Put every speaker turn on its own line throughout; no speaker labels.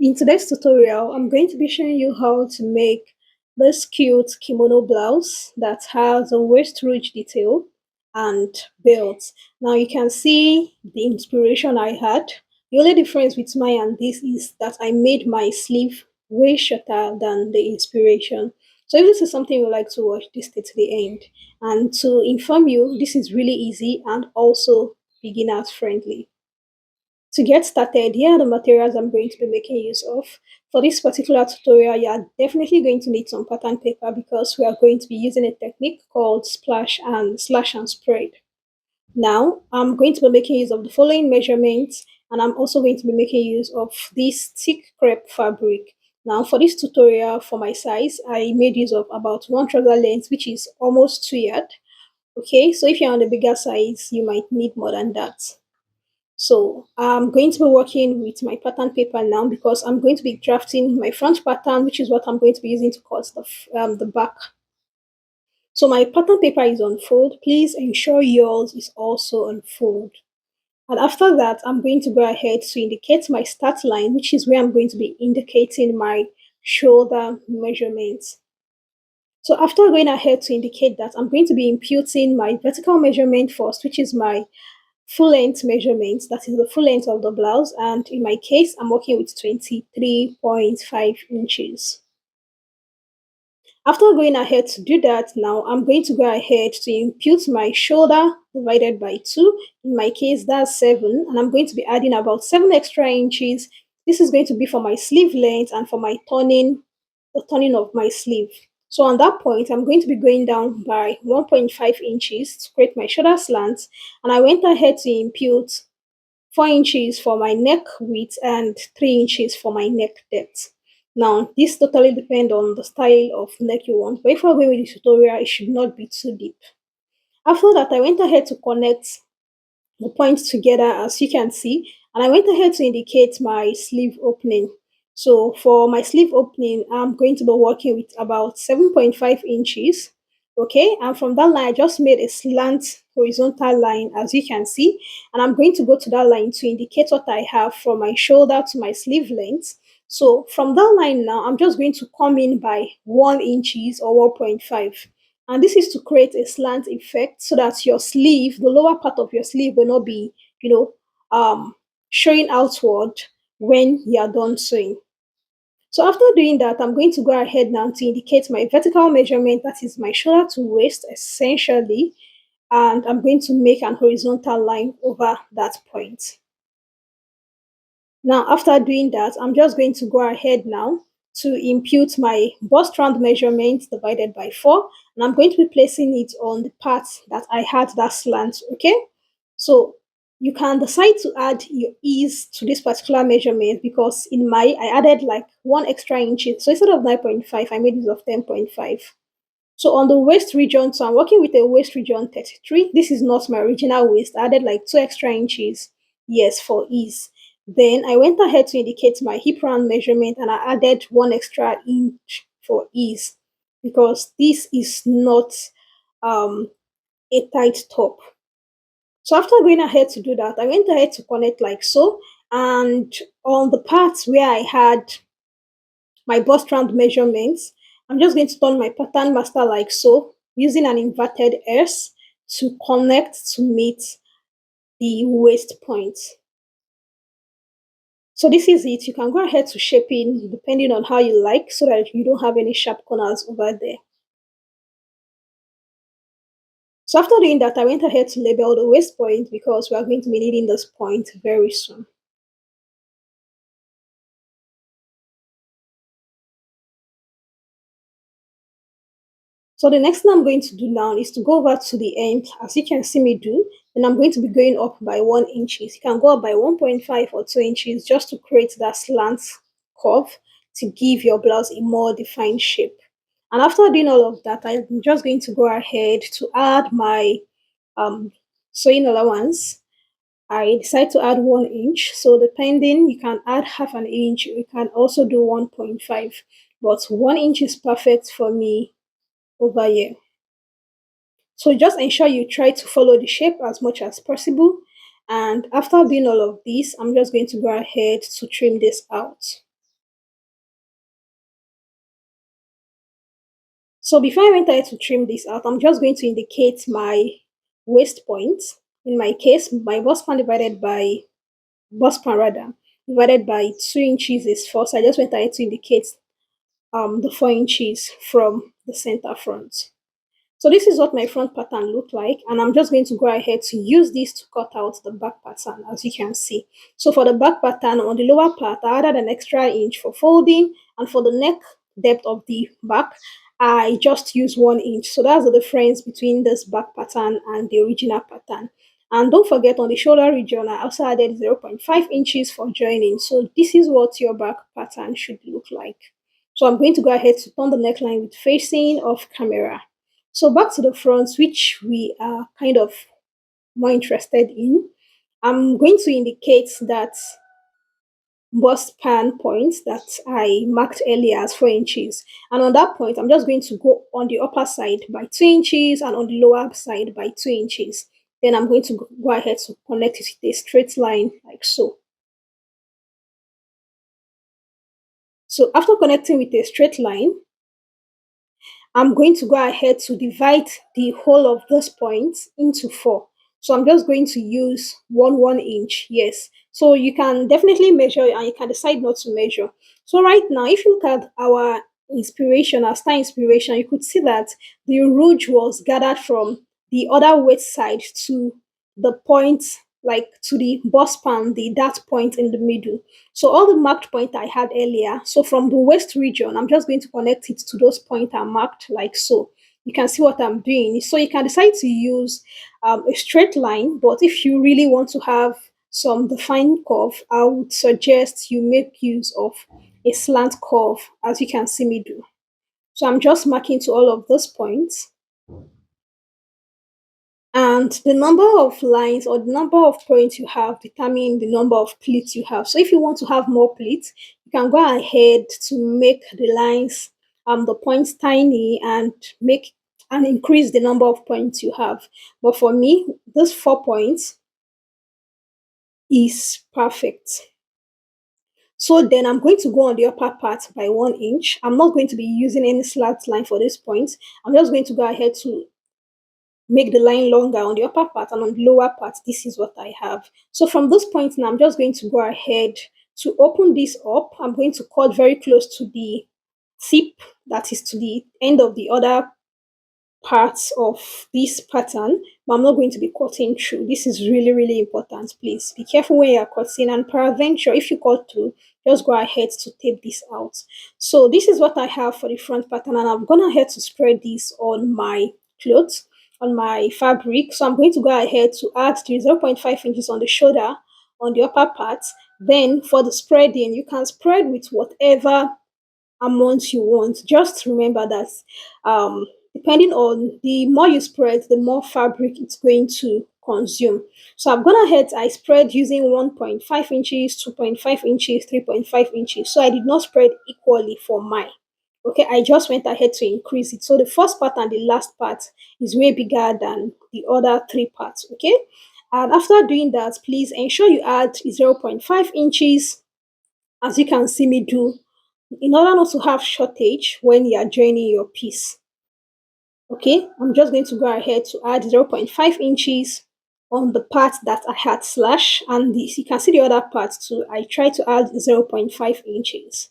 In today's tutorial, I'm going to be showing you how to make this cute kimono blouse that has a waist ridge detail and belt. Now you can see the inspiration I had. The only difference with mine and this is that I made my sleeve way shorter than the inspiration. So if this is something you like to watch, this stay to the end. And to inform you, this is really easy and also beginners friendly. To get started, here are the materials I'm going to be making use of. For this particular tutorial, you are definitely going to need some pattern paper because we are going to be using a technique called splash and slash and spread. Now, I'm going to be making use of the following measurements, and I'm also going to be making use of this thick crepe fabric. Now, for this tutorial, for my size, I made use of about one trouser length, which is almost 2 yard. Okay, so if you're on the bigger size, you might need more than that. So I'm going to be working with my pattern paper now because I'm going to be drafting my front pattern, which is what I'm going to be using to cut the back. So my pattern paper is on fold. Please ensure yours is also on fold. And after that, I'm going to go ahead to indicate my start line, which is where I'm going to be indicating my shoulder measurements. So after going ahead to indicate that, I'm going to be imputing my vertical measurement first, which is my full length measurement, that is the full length of the blouse, and in my case I'm working with 23.5 inches. After going ahead to do that, now I'm going to go ahead to impute my shoulder divided by 2. In my case that's 7, and I'm going to be adding about 7 extra inches. This is going to be for my sleeve length and for my the turning of my sleeve. So on that point, I'm going to be going down by 1.5 inches to create my shoulder slant, and I went ahead to impute 4 inches for my neck width and 3 inches for my neck depth. Now, this totally depends on the style of neck you want, but if we're going with the tutorial, it should not be too deep. After that, I went ahead to connect the points together as you can see, and I went ahead to indicate my sleeve opening. So for my sleeve opening, I'm going to be working with about 7.5 inches. Okay, and from that line, I just made a slant horizontal line as you can see, and I'm going to go to that line to indicate what I have from my shoulder to my sleeve length. So from that line now, I'm just going to come in by 1 inches or 1.5, and this is to create a slant effect so that your sleeve, the lower part of your sleeve, will not be, you know, showing outward when you are done sewing. So after doing that, I'm going to go ahead now to indicate my vertical measurement, that is my shoulder to waist essentially, and I'm going to make an horizontal line over that point. Now, after doing that, I'm just going to go ahead now to impute my bust round measurement divided by 4, and I'm going to be placing it on the part that I had that slant, okay? So you can decide to add your ease to this particular measurement because in my, I added like 1 extra inch. So instead of 9.5, I made use of 10.5. So on the waist region, so I'm working with a waist region 33. This is not my original waist. I added like 2 extra inches, yes, for ease. Then I went ahead to indicate my hip round measurement and I added 1 extra inch for ease because this is not um, a tight top. So after going ahead to do that, I went ahead to connect like so. And on the parts where I had my bust round measurements, I'm just going to turn my pattern master like so, using an inverted S to connect to meet the waist point. So this is it. You can go ahead to shaping depending on how you like so that you don't have any sharp corners over there. So after doing that, I went ahead to label the waist point because we are going to be needing this point very soon. So the next thing I'm going to do now is to go over to the end, as you can see me do, and I'm going to be going up by 1 inches. You can go up by 1.5 or 2 inches just to create that slant curve to give your blouse a more defined shape. And after doing all of that, I'm just going to go ahead to add my um, sewing allowance. I decide to add 1 inch. So depending, you can add half an inch. You can also do 1.5, but 1 inch is perfect for me over here. So just ensure you try to follow the shape as much as possible. And after doing all of this, I'm just going to go ahead to trim this out. So before I went ahead to trim this out, I'm just going to indicate my waist point. In my case, my bust span rather, divided by 2 inches is 4. So I just went ahead to indicate the 4 inches from the center front. So this is what my front pattern looked like, and I'm just going to go ahead to use this to cut out the back pattern, as you can see. So for the back pattern, on the lower part, I added an extra inch for folding, and for the neck depth of the back, I just use 1 inch. So that's the difference between this back pattern and the original pattern. And don't forget, on the shoulder region, I also added 0.5 inches for joining. So this is what your back pattern should look like. So I'm going to go ahead to turn the neckline with facing off camera. So back to the front, which we are kind of more interested in, I'm going to indicate that bust span point that I marked earlier as 4 inches. And on that point, I'm just going to go on the upper side by 2 inches and on the lower side by 2 inches. Then I'm going to go ahead to connect it with a straight line like so. So after connecting with a straight line, I'm going to go ahead to divide the whole of this point into 4. So I'm just going to use 1 inch. Yes. So you can definitely measure and you can decide not to measure. So right now, if you look at our inspiration, our style inspiration, you could see that the rouge was gathered from the other waist side to the point, like to the bust span, the that point in the middle. So all the marked point I had earlier, so from the waist region, I'm just going to connect it to those points I marked like so. You can see what I'm doing. So you can decide to use a straight line, but if you really want to have some defined curve, I would suggest you make use of a slant curve, as you can see me do. So I'm just marking to all of those points. And the number of lines or the number of points you have determine the number of pleats you have. So if you want to have more pleats, you can go ahead to make the lines, the points tiny and make and increase the number of points you have. But for me, this 4 points is perfect. So then I'm going to go on the upper part by 1 inch. I'm not going to be using any slat line for this point. I'm just going to go ahead to make the line longer on the upper part, and on the lower part, this is what I have. So from this point now, I'm just going to go ahead to open this up. I'm going to cut very close to the tip, that is to the end of the other parts of this pattern, but I'm not going to be cutting through. This is really, really important. Please be careful when you're cutting, and peradventure, if you cut through, just go ahead to tape this out. So this is what I have for the front pattern, and I'm gonna head to spread this on my clothes, on my fabric. So I'm going to go ahead to add the 0.5 inches on the shoulder, on the upper part. Then for the spreading, you can spread with whatever amount you want. Just remember that depending on the more you spread, the more fabric it's going to consume. So I've gone ahead, I spread using 1.5 inches, 2.5 inches, 3.5 inches. So I did not spread equally for mine. Okay, I just went ahead to increase it. So the first part and the last part is way bigger than the other three parts. Okay, and after doing that, please ensure you add 0.5 inches, as you can see me do, in order not to have shortage when you are joining your piece. Okay, I'm just going to go ahead to add 0.5 inches on the part that I had slash, and this, you can see the other part too. I try to add 0.5 inches.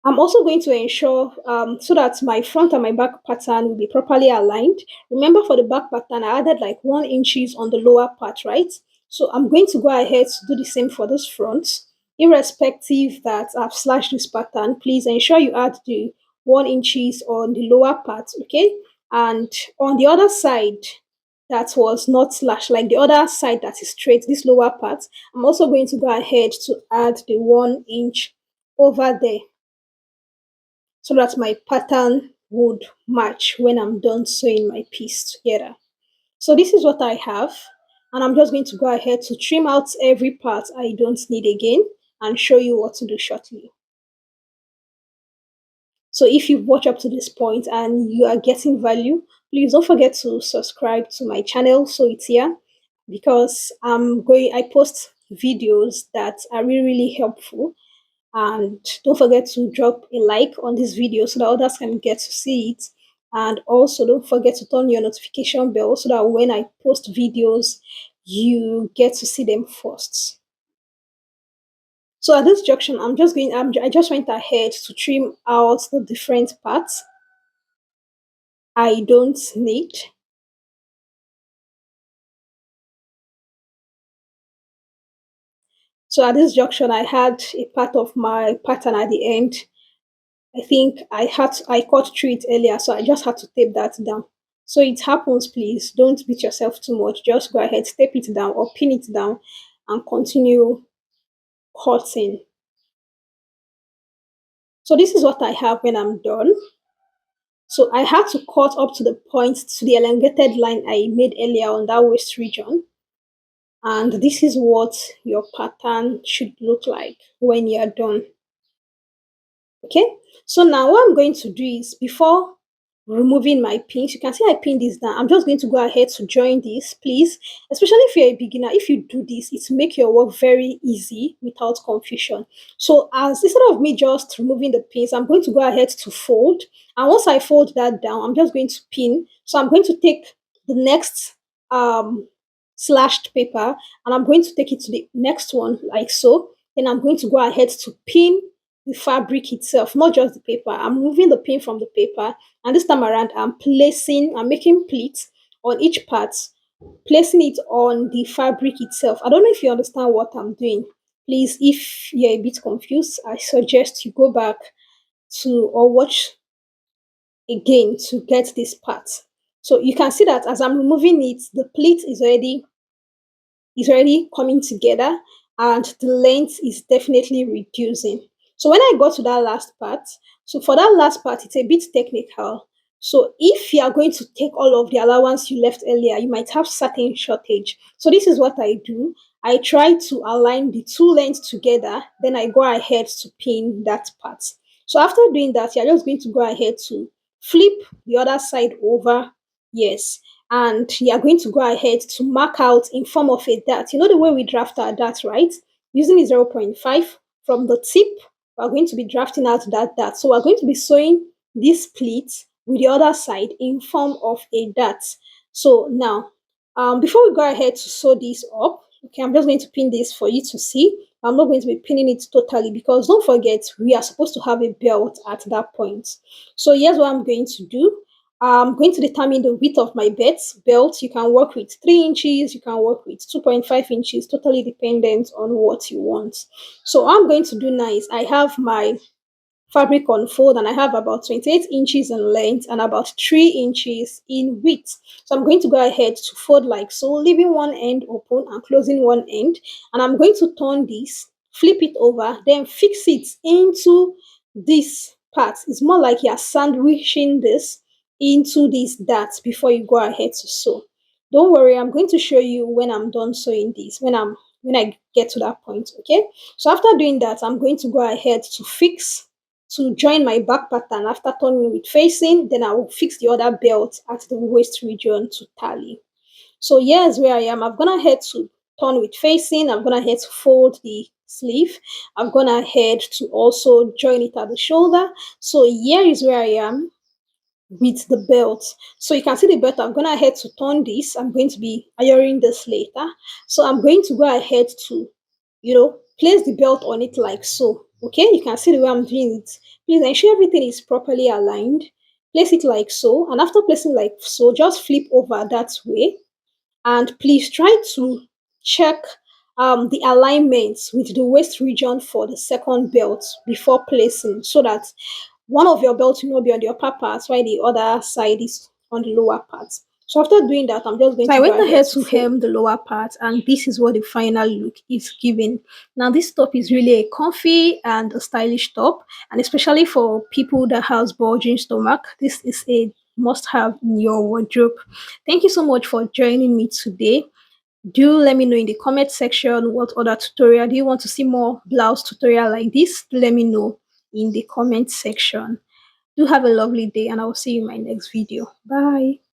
I'm also going to ensure so that my front and my back pattern will be properly aligned. Remember, for the back pattern, I added like 1 inches on the lower part, right? So I'm going to go ahead to do the same for this front. Irrespective that I've slashed this pattern, please ensure you add the 1 inches on the lower part, okay? And on the other side that was not slashed, like the other side that is straight, this lower part, I'm also going to go ahead to add the 1 inch over there, so that my pattern would match when I'm done sewing my piece together. So this is what I have, and I'm just going to go ahead to trim out every part I don't need again and show you what to do shortly. So if you've watched up to this point and you are getting value, please don't forget to subscribe to my channel, Sewwithtia, because I post videos that are really, really helpful. And don't forget to drop a like on this video so that others can get to see it. And also don't forget to turn your notification bell so that when I post videos, you get to see them first. So at this junction, I just went ahead to trim out the different parts I don't need. So at this junction, I had a part of my pattern at the end. I think I cut through it earlier, so I just had to tape that down. So it happens, please. Don't beat yourself too much. Just go ahead, tape it down or pin it down and continue cutting. So this is what I have when I'm done. So I had to cut up to the point to the elongated line I made earlier on that waist region. And this is what your pattern should look like when you're done. Okay, so now what I'm going to do is, before removing my pins, you can see I pinned this down. I'm just going to go ahead to join this, please, especially if you're a beginner. If you do this, it make your work very easy without confusion. So as instead of me just removing the pins, I'm going to go ahead to fold, and once I fold that down, I'm just going to pin. So I'm going to take the next slashed paper, and I'm going to take it to the next one like so. Then I'm going to go ahead to pin the fabric itself, not just the paper. I'm moving the pin from the paper, and this time around, I'm making pleats on each part, placing it on the fabric itself. I don't know if you understand what I'm doing. Please, if you're a bit confused, I suggest you go back to or watch again to get this part. So you can see that as I'm removing it, the pleat is already coming together and the length is definitely reducing. So when I got to that last part, so for that last part, it's a bit technical. So if you are going to take all of the allowance you left earlier, you might have certain shortage. So this is what I do. I try to align the two lengths together, then I go ahead to pin that part. So after doing that, you're just going to go ahead to flip the other side over. Yes, and you are going to go ahead to mark out in form of a dart. You know the way we draft our dart, right? Using the 0.5 from the tip, we're going to be drafting out that dart. So we're going to be sewing this pleat with the other side in form of a dart. So now, before we go ahead to sew this up, okay, I'm just going to pin this for you to see. I'm not going to be pinning it totally because don't forget, we are supposed to have a belt at that point. So here's what I'm going to do. I'm going to determine the width of my belt. You can work with 3 inches, you can work with 2.5 inches, totally dependent on what you want. So what I'm going to do now is I have my fabric on fold and I have about 28 inches in length and about 3 inches in width. So I'm going to go ahead to fold like so, leaving one end open and closing one end. And I'm going to turn this, flip it over, then fix it into this part. It's more like you're sandwiching this into these darts before you go ahead to sew. Don't worry, I'm going to show you when I'm done sewing this, when I get to that point, okay? So after doing that, I'm going to go ahead to join my back pattern. After turning with facing, then I will fix the other belt at the waist region to tally. So here's where I am. I've gone ahead to turn with facing. I've gone ahead to fold the sleeve. I've gone ahead to also join it at the shoulder. So here is where I am with the belt. So you can see the belt. I'm going ahead to turn this. I'm going to be ironing this later. So I'm going to go ahead to, place the belt on it like so. Okay, you can see the way I'm doing it. Please ensure everything is properly aligned. Place it like so. And after placing like so, just flip over that way. And please try to check the alignments with the waist region for the second belt before placing so that one of your belts will not be on the upper part while the other side is on the lower part. So after doing that, I'm just going to go ahead to hem the lower part, and this is what the final look is giving. Now, this top is really a comfy and a stylish top, and especially for people that has bulging stomach, this is a must-have in your wardrobe. Thank you so much for joining me today. Do let me know in the comment section what other tutorial do you want to see more blouse tutorial like this. Do let me know in the comment section. Do have a lovely day and I will see you in my next video. Bye.